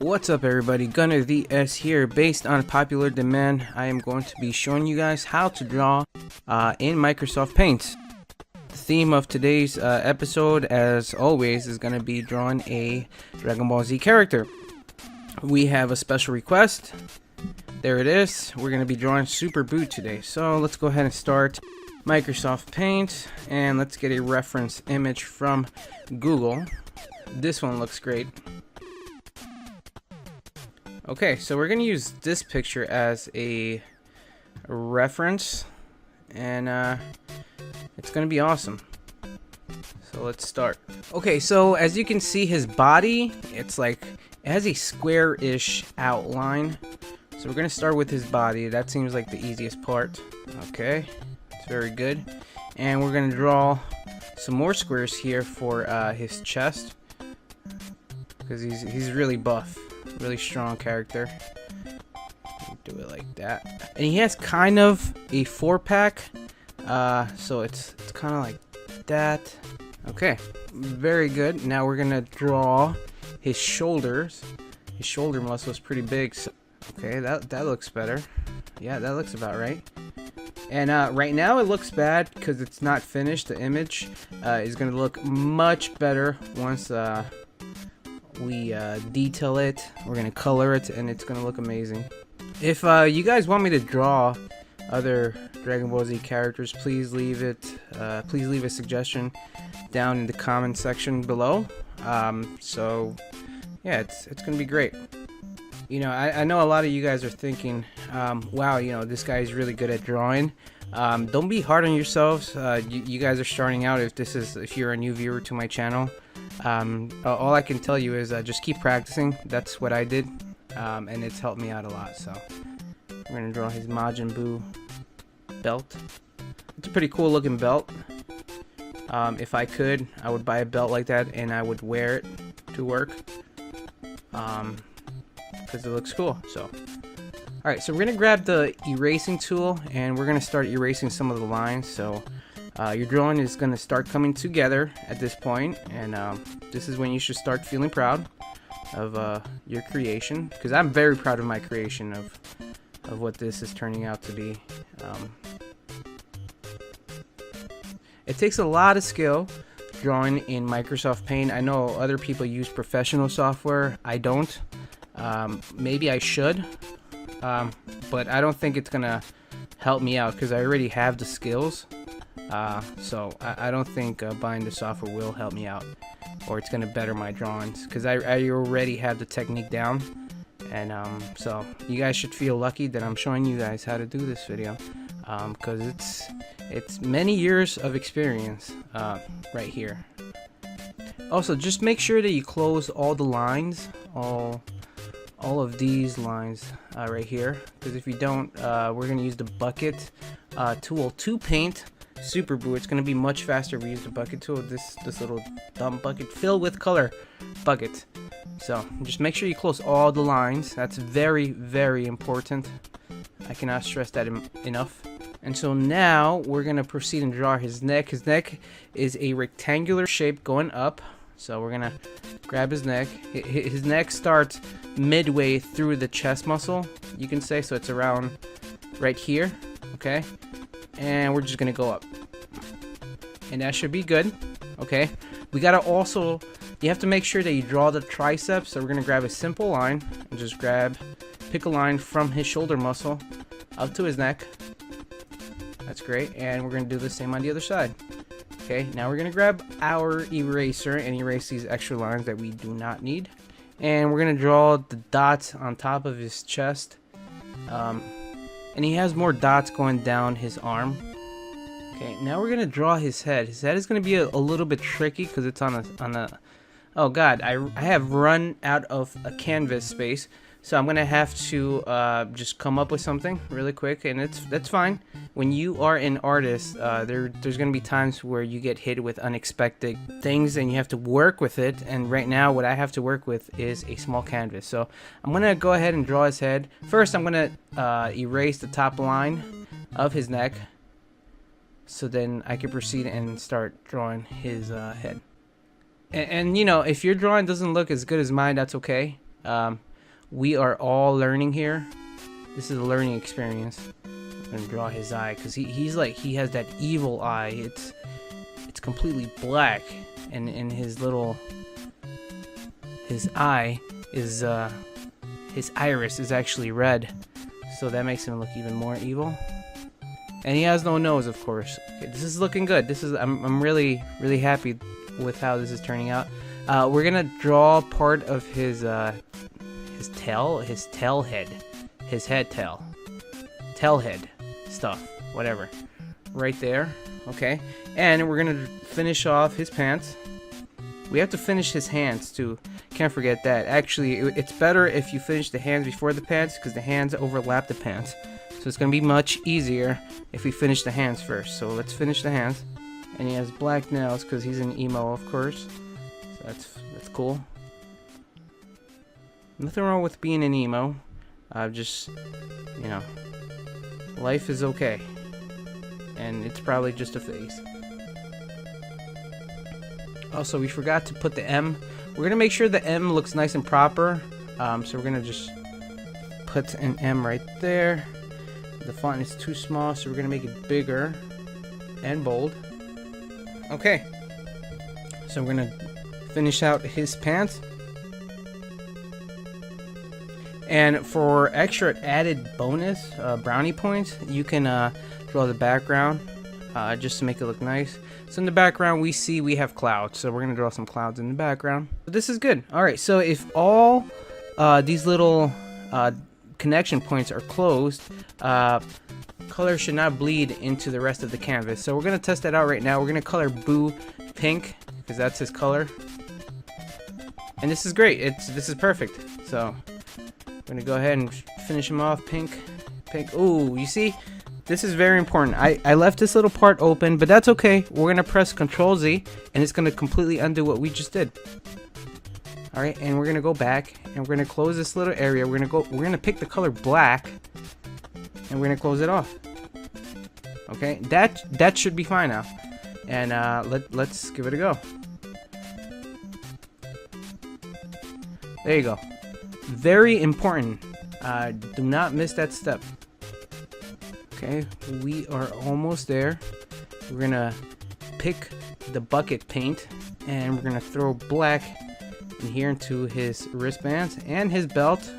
What's up everybody, Gunner the S here. Based on popular demand, I am going to be showing you guys how to draw in Microsoft Paint. The theme of today's episode, as always, is going to be drawing a Dragon Ball Z character. We have a special request. There it is. We're going to be drawing Super Boot today. So let's go ahead and start Microsoft Paint, and let's get a reference image from Google. This one looks great. Okay, so we're gonna use this picture as a reference, and it's gonna be awesome. So let's start. Okay, so as you can see, his body, it has a square-ish outline. So we're gonna start with his body. That seems like the easiest part. Okay, it's very good. And we're gonna draw some more squares here for his chest, because he's really buff. Really strong character. Do it like that. And he has kind of a 4-pack, so it's kind of like that. Okay, very good. Now we're gonna draw his shoulders. His shoulder muscle is pretty big, so okay, that looks better. Yeah, that looks about right. And right now it looks bad because it's not finished. The image is gonna look much better once we detail it. We're gonna color it, and it's gonna look amazing. If you guys want me to draw other Dragon Ball Z characters, please leave a suggestion down in the comment section below. So yeah, it's gonna be great. You know, I know a lot of you guys are thinking, wow, you know, this guy is really good at drawing. Don't be hard on yourselves. You guys are starting out. If you're a new viewer to my channel, all I can tell you is just keep practicing. That's what I did, and it's helped me out a lot. So we're gonna draw his Majin Buu belt. It's a pretty cool looking belt. If I could, I would buy a belt like that and I would wear it to work, because it looks cool. So alright, so we're gonna grab the erasing tool and we're gonna start erasing some of the lines. So your drawing is going to start coming together at this point, and this is when you should start feeling proud of your creation, because I'm very proud of my creation of what this is turning out to be. It takes a lot of skill drawing in Microsoft Paint. I know other people use professional software. I don't. Maybe I should, but I don't think it's going to help me out because I already have the skills. So I don't think buying the software will help me out, or it's gonna better my drawings, because I already have the technique down. And so you guys should feel lucky that I'm showing you guys how to do this video, because it's many years of experience right here. Also, just make sure that you close all the lines, all of these lines right here, because if you don't, we're gonna use the bucket tool to paint Super Boo. It's gonna be much faster if we use the bucket tool. This little dumb bucket filled with color bucket. So just make sure you close all the lines. That's very, very important. I cannot stress that enough. And so now we're gonna proceed and draw his neck. His neck is a rectangular shape going up. So we're gonna grab his neck. His neck starts midway through the chest muscle, you can say. So it's around right here. Okay. And we're just gonna go up, and that should be good. Okay, we gotta also, you have to make sure that you draw the triceps. So we're gonna grab a simple line and just pick a line from his shoulder muscle up to his neck. That's great. And we're gonna do the same on the other side. Okay, now we're gonna grab our eraser and erase these extra lines that we do not need, and we're gonna draw the dots on top of his chest. And he has more dots going down his arm. Okay, now we're gonna draw his head. His head is gonna be a little bit tricky because it's on a. Oh God, I have run out of a canvas space, so I'm gonna have to just come up with something really quick, and that's fine. When you are an artist, there's gonna be times where you get hit with unexpected things, and you have to work with it. And right now, what I have to work with is a small canvas. So I'm gonna go ahead and draw his head. First, I'm gonna erase the top line of his neck, so then I can proceed and start drawing his head. And you know, if your drawing doesn't look as good as mine, that's okay. We are all learning here. This is a learning experience. I'm gonna draw his eye because he's like, he has that evil eye. It's completely black, and his eye is his iris is actually red, so that makes him look even more evil. And he has no nose, of course. Okay, this is looking good. I'm really happy with how this is turning out. We're gonna draw part of his tail head stuff, whatever, right there. Okay, and we're gonna finish off his pants. We have to finish his hands too. Can't forget that. Actually, it's better if you finish the hands before the pants, because the hands overlap the pants. So it's gonna be much easier if we finish the hands first. So let's finish the hands. And he has black nails because he's an emo, of course. So that's cool. Nothing wrong with being an emo. Just, you know, life is okay. And it's probably just a phase. Also, we forgot to put the M. We're gonna make sure the M looks nice and proper. So we're gonna just put an M right there. The font is too small, so we're gonna make it bigger and bold. Okay. So we're gonna finish out his pants. And for extra added bonus brownie points, you can draw the background just to make it look nice. So in the background we have clouds, so we're gonna draw some clouds in the background. But this is good. Alright, so if all these little connection points are closed, color should not bleed into the rest of the canvas. So we're gonna test that out right now. We're gonna color Boo pink, because that's his color. And this is great. This is perfect. So I'm gonna go ahead and finish him off pink. Ooh, you see? This is very important. I left this little part open, but that's okay. We're gonna press Ctrl Z, and it's gonna completely undo what we just did. All right, and we're gonna go back, and we're gonna close this little area. We're gonna pick the color black, and we're gonna close it off. Okay, that should be fine now. And let's give it a go. There you go. Very important. Do not miss that step. Okay, we are almost there. We're gonna pick the bucket paint, and we're gonna throw black in here into his wristbands and his belt.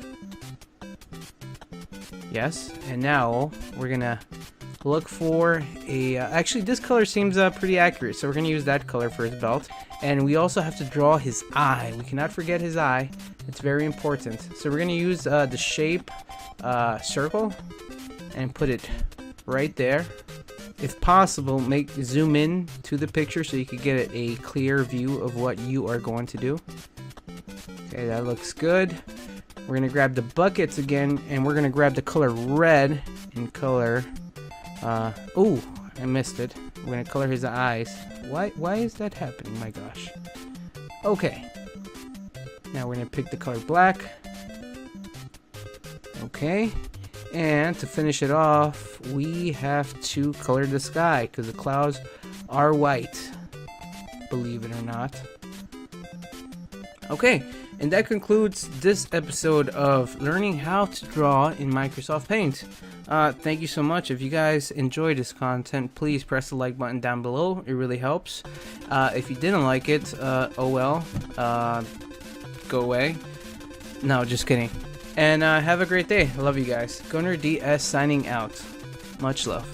Yes, and now we're gonna look for a actually this color seems pretty accurate, so we're gonna use that color for his belt. And we also have to draw his eye. We cannot forget his eye. It's very important. So we're gonna use the shape circle and put it right there. If possible, zoom in to the picture so you can get a clear view of what you are going to do. Okay, that looks good. We're gonna grab the buckets again, and we're gonna grab the color red and color oh, I missed it. We're gonna color his eyes. Why is that happening? My gosh. Okay. Now we're gonna pick the color black. Okay. And to finish it off, we have to color the sky because the clouds are white. Believe it or not. Okay, and that concludes this episode of learning how to draw in Microsoft Paint. Thank you so much. If you guys enjoyed this content, please press the like button down below. It really helps. If you didn't like it, oh well. Go away. No, just kidding. And have a great day. I love you guys. Gunner DS signing out. Much love.